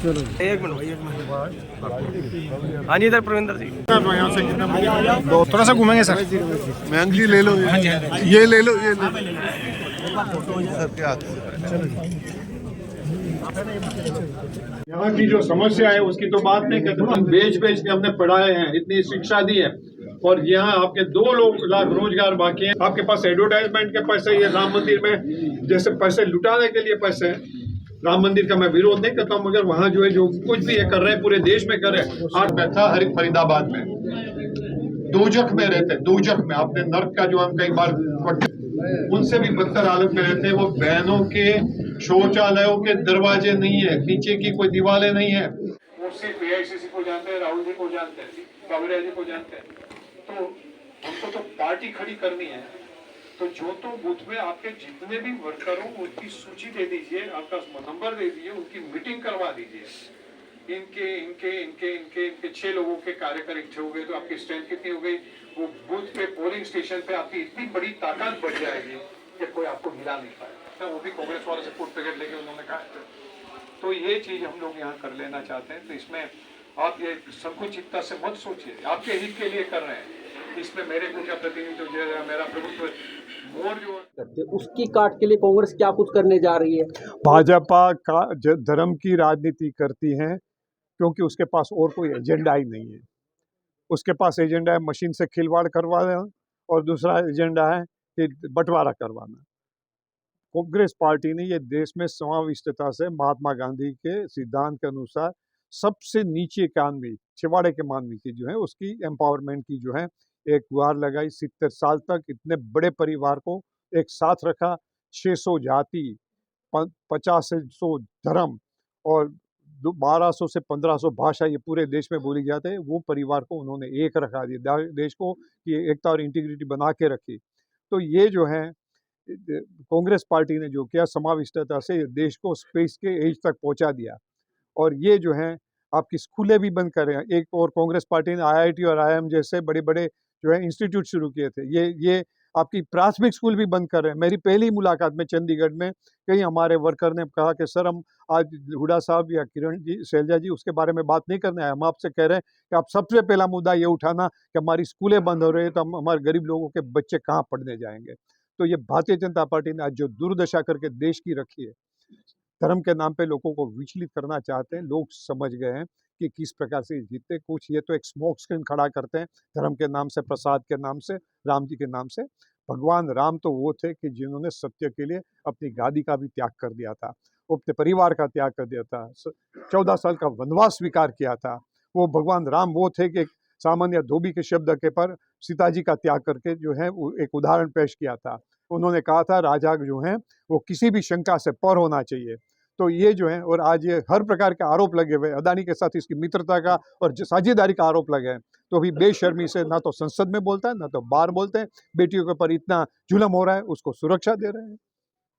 एक मिनट हाँ जी, इधर प्रविंदर जी। थोड़ा सा घूमेंगे सर। मैंग जी ले लो, ये ले लो, ये ले लो। यहाँ की जो समस्या है उसकी तो बात नहीं करते, हम बेच बेच के हमने पढ़ाए हैं, इतनी शिक्षा दी है, और यहाँ आपके 2 लाख रोजगार बाकी हैं। आपके पास एडवर्टाइजमेंट के पैसे, ये राम मंदिर में जैसे पैसे लुटाने के लिए पैसे हैं। राम मंदिर का मैं विरोध नहीं करता हूँ, मगर वहाँ जो है जो कुछ भी ये कर रहे हैं पूरे देश में कर रहे हैं। आज मैं था फरीदाबाद में, दोजख में रहते, दोजख में, आपने नर्क का जो हम कई बार उनसे भी बदतर हालत में रहते हैं। वो बहनों के शौचालयों के दरवाजे नहीं है, नीचे की कोई दीवारें नहीं है। वो सिर्फ AICC को जानते हैं, राहुल जी को जानते हैं, कांग्रेस जी को जानते हैं। तो हमको तो पार्टी खड़ी करनी है, तो जो तो बूथ में आपके जितने भी वर्कर हो उनकी सूची दे दीजिए, आपका नंबर दे दीजिए, उनकी मीटिंग करवा दीजिए। इनके इनके इनके इनके इनके 6 लोगों के कार्यकर इकट्ठे हो गए तो आपकी स्ट्रेंथ कितनी हो गई? वो बूथ पे, पोलिंग स्टेशन पे आपकी इतनी बड़ी ताकत बढ़ जाएगी कि कोई आपको हिला नहीं पाएगा। वो भी कांग्रेस वालों से फुट पैकेट लेके उन्होंने कहा। तो ये चीज हम लोग यहाँ कर लेना चाहते हैं। तो इसमें आप ये संकुचितता से मत सोचिए, आपके हित के लिए कर रहे हैं। इसमें मेरे को क्या प्रतिनिधित्व, मेरा प्रभुत्व मोर जो उसकी काट के लिए कांग्रेस क्या कुछ करने जा रही है? भाजपा का धर्म की राजनीति करती है, क्योंकि उसके पास और कोई एजेंडा ही नहीं है। उसके पास एजेंडा है मशीन से खिलवाड़ करवाना, और दूसरा एजेंडा है कि बंटवारा करवाना। कांग्रेस पार्टी ने ये देश में समाविष्टता से महात्मा गांधी के सिद्धांत के अनुसार सबसे नीचे के आदमी, छिवाड़े के मानवी की जो है उसकी एम्पावरमेंट की जो है एक गुहार लगाई। 70 साल तक इतने बड़े परिवार को एक साथ रखा, 600 जाति, 50 से 100 धर्म और 1200 से 1500 भाषा ये पूरे देश में बोली जाते हैं। वो परिवार को उन्होंने एक रखा दिया, देश को कि एकता और इंटीग्रिटी बना के रखी। तो ये जो है कांग्रेस पार्टी ने जो किया, समाविष्टता से देश को स्पेस के एज तक पहुंचा दिया। और ये जो है आपकी स्कूलें भी बंद कर रहे हैं। एक और कांग्रेस पार्टी ने IIT और IIM जैसे बड़े बड़े जो है इंस्टीट्यूट शुरू किए थे। ये आपकी प्राथमिक स्कूल भी बंद कर रहे हैं। मेरी पहली मुलाकात में चंडीगढ़ में कई हमारे वर्कर ने कहा कि सर हम आज हुडा साहब या किरण जी, शैलजा जी उसके बारे में बात नहीं करने आए, हम आपसे कह रहे हैं कि आप सबसे पहला मुद्दा ये उठाना कि हमारी स्कूलें बंद हो रही है, तो हम हमारे गरीब लोगों के बच्चे कहाँ पढ़ने जाएंगे। तो ये भारतीय जनता पार्टी ने आज जो दुर्दशा करके देश की रखी है, धर्म के नाम पे लोगों को विचलित करना चाहते हैं। लोग समझ गए हैं कि किस प्रकार से जीतते। कुछ ये तो एक स्मोक स्क्रीन खड़ा करते हैं धर्म के नाम से, प्रसाद के नाम से, राम जी के नाम से। भगवान राम तो वो थे कि जिन्होंने सत्य के लिए अपनी गादी का भी त्याग कर दिया था, वो अपने परिवार का त्याग कर दिया था, 14 साल का वनवास स्वीकार किया था। वो भगवान राम वो थे कि सामान्य धोबी के शब्द के पर सीता जी का त्याग करके जो है वो एक उदाहरण पेश किया था। उन्होंने कहा था राजा जो है वो किसी भी शंका से पर होना चाहिए। तो ये जो है, और आज ये हर प्रकार के आरोप लगे हुए, अदानी के साथ इसकी मित्रता का और साझेदारी का आरोप लगे हैं। तो अभी बेशर्मी से ना तो संसद में बोलता है, ना तो बाहर बोलते हैं। बेटियों के ऊपर इतना जुल्म हो रहा है, उसको सुरक्षा दे रहे हैं।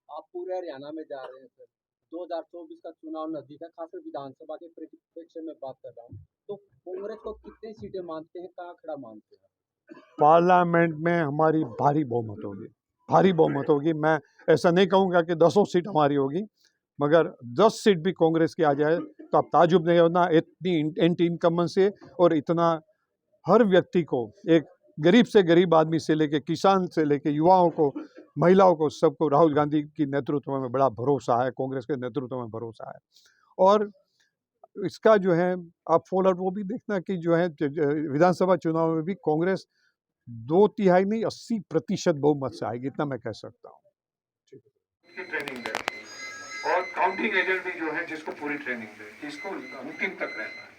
आप पूरे हरियाणा में जा रहे हैं सर, 2024 का चुनाव नजदीक है, खासकर विधानसभा के परिप्रेक्ष्य में बात कर रहा हूँ, तो कांग्रेस को कितनी सीटें मानते हैं, कहाँ खड़ा मानते हैं? पार्लियामेंट में हमारी भारी बहुमत होगी, भारी बहुमत होगी। मैं ऐसा नहीं कहूँगा कि 10 सीट हमारी होगी, मगर 10 सीट भी कांग्रेस की आ जाए तो आप ताजुब नहीं होना। इतनी एंटी इनकम से, और इतना हर व्यक्ति को, एक गरीब से गरीब आदमी से लेके किसान से लेके युवाओं को, महिलाओं को, सबको राहुल गांधी की नेतृत्व में बड़ा भरोसा है, कांग्रेस के नेतृत्व में भरोसा है। और इसका जो है आप फॉलोअर वो भी देखना कि जो है विधानसभा चुनाव में भी कांग्रेस 2/3 नहीं 80% बहुमत से आएगी, इतना मैं कह सकता हूँ। ट्रेनिंग दे और काउंटिंग एजेंट भी जो है जिसको पूरी ट्रेनिंग दे, जिसको अंतिम तक रहना है।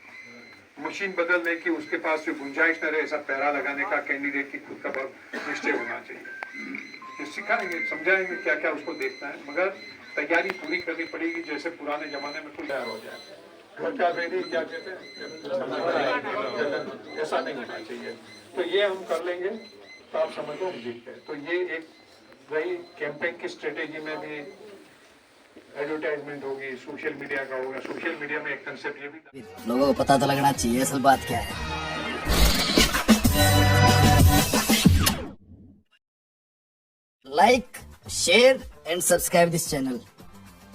मशीन बदलने की उसके पास जो गुंजाइश न रहे, ऐसा पैरा लगाने का कैंडिडेट की खुद का बहुत निश्चय होना चाहिए। सिखाएंगे, समझाएंगे क्या क्या उसको देखना है, मगर तैयारी पूरी करनी पड़ेगी। जैसे पुराने जमाने में कुछ तैयार हो जाए, क्या कहते हैं, ऐसा नहीं होना चाहिए। तो ये हम कर लेंगे तो आप समझो हम जीत गए। तो ये एक रही कैंपेन की स्ट्रेटेजी में भी एडवर्टाइजमेंट होगी, सोशल मीडिया का होगा। सोशल मीडिया में एक कंसेप्ट ये भी लोगों को पता तो लगना चाहिए असल बात क्या है। Like, share and subscribe this channel.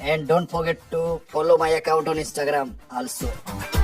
And don't forget to follow my account on Instagram also.